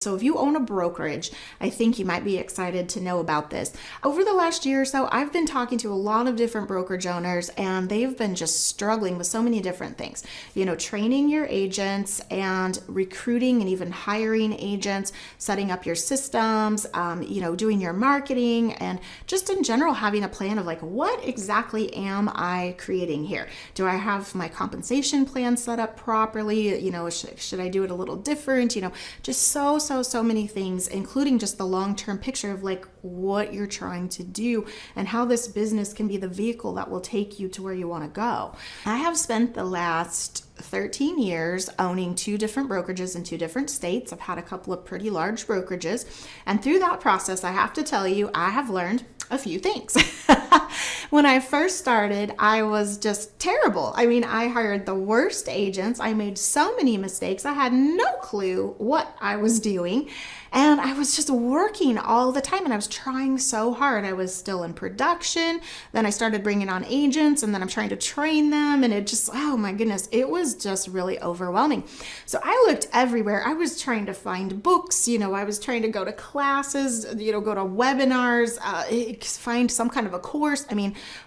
So if you own a brokerage, I think you might be excited to know about this. Over the last year or so, I've been talking to a lot of different brokerage owners, and they've been just struggling with so many different things. Training your agents and recruiting and even hiring agents, setting up your systems, doing your marketing, and just in general having a plan of like, what exactly am I creating here? Do I have my compensation plan set up properly? Should I do it a little different? Just so many things, including just the long-term picture of like what you're trying to do and how this business can be the vehicle that will take you to where you want to go. I have spent the last 13 years owning 2 different brokerages in 2 different states. I've had a couple of pretty large brokerages, and through that process, I have to tell you, I have learned a few things. When I first started, I was just terrible. I hired the worst agents. I made so many mistakes. I had no clue what I was doing. And I was just working all the time, and I was trying so hard. I was still in production. Then I started bringing on agents, and then I'm trying to train them. And it just, oh my goodness, it was just really overwhelming. So I looked everywhere. I was trying to find books, I was trying to go to classes, go to webinars, find some kind of a course.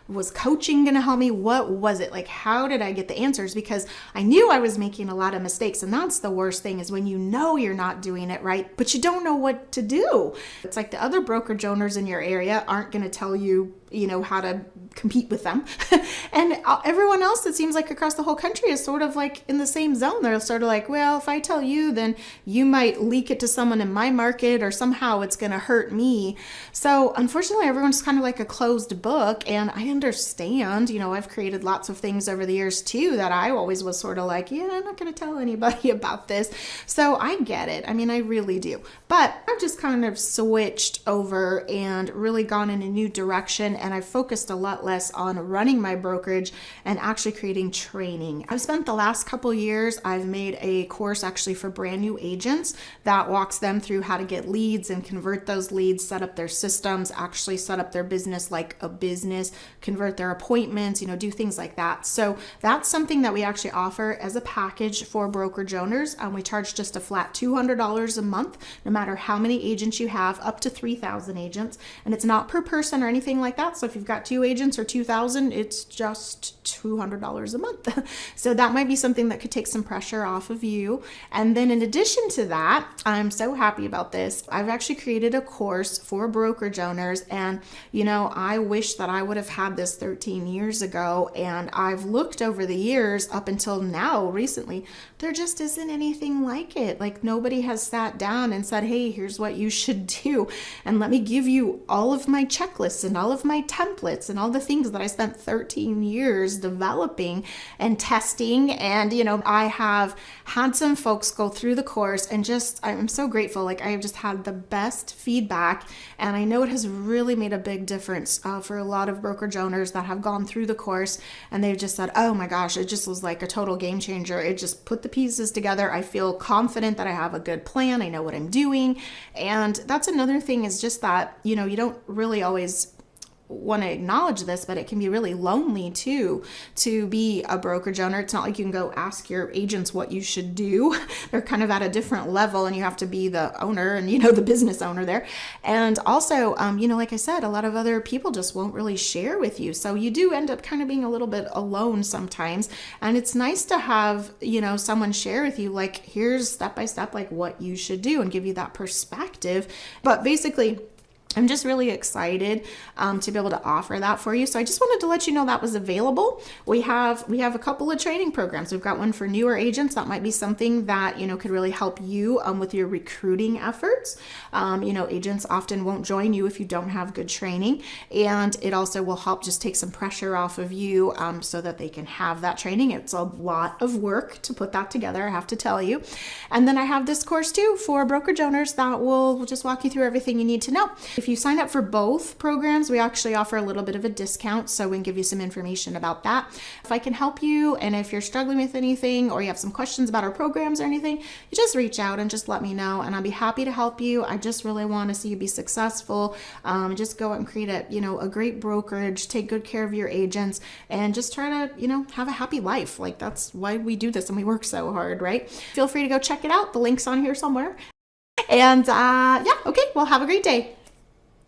Was coaching going to help me? What was it? Like, how did I get the answers? Because I knew I was making a lot of mistakes. And that's the worst thing, is when you know you're not doing it right, but you don't know what to do. It's like the other brokerage owners in your area aren't going to tell you, how to compete with them. And everyone else, it seems like across the whole country, is sort of like in the same zone. They're sort of like, well, if I tell you, then you might leak it to someone in my market, or somehow it's going to hurt me. So unfortunately, everyone's kind of like a closed book. And I understand, I've created lots of things over the years too that I always was sort of like, yeah, I'm not going to tell anybody about this. So I get it. I really do. But I've just kind of switched over and really gone in a new direction. And I've focused a lot less on running my brokerage and actually creating training. I've spent the last couple years, I've made a course actually for brand new agents that walks them through how to get leads and convert those leads, set up their systems, actually set up their business like a business, convert their appointments, do things like that. So that's something that we actually offer as a package for brokerage owners. We charge just a flat $200 a month, no matter how many agents you have, up to 3,000 agents. And it's not per person or anything like that. So if you've got 2 agents or 2,000, it's just $200 a month. So that might be something that could take some pressure off of you. And then in addition to that, I'm so happy about this. I've actually created a course for brokerage owners. And, I wish that I would have had this 13 years ago. And I've looked over the years up until now, recently, there just isn't anything like it. Like, nobody has sat down and said, hey, here's what you should do. And let me give you all of my checklists and all of my templates and all the things that I spent 13 years developing and testing. And, I have had some folks go through the course, and I'm so grateful. Like, I have just had the best feedback. And I know it has really made a big difference for a lot of brokerage owners that have gone through the course, and they've just said, oh my gosh, it just was like a total game changer. It just put the pieces together. I feel confident that I have a good plan. I know what I'm doing. And that's another thing, is just that, you don't really always want to acknowledge this, but it can be really lonely too, to be a brokerage owner. It's not like you can go ask your agents what you should do. They're kind of at a different level, and you have to be the owner and, the business owner there. And also, like I said, a lot of other people just won't really share with you. So you do end up kind of being a little bit alone sometimes. And it's nice to have, someone share with you, like, here's step by step, like what you should do, and give you that perspective. But basically, I'm just really excited to be able to offer that for you. So I just wanted to let you know that was available. We have a couple of training programs. We've got one for newer agents. That might be something that, could really help you with your recruiting efforts. Agents often won't join you if you don't have good training. And it also will help just take some pressure off of you so that they can have that training. It's a lot of work to put that together, I have to tell you. And then I have this course too for brokerage owners that will just walk you through everything you need to know. If you sign up for both programs, we actually offer a little bit of a discount, so we can give you some information about that. If I can help you, and if you're struggling with anything, or you have some questions about our programs or anything, you just reach out and just let me know, and I'll be happy to help you. I just really want to see you be successful. Just go out and create a great brokerage, take good care of your agents, and just try to, have a happy life. Like, that's why we do this, and we work so hard, right? Feel free to go check it out. The link's on here somewhere. And yeah, okay, well, have a great day.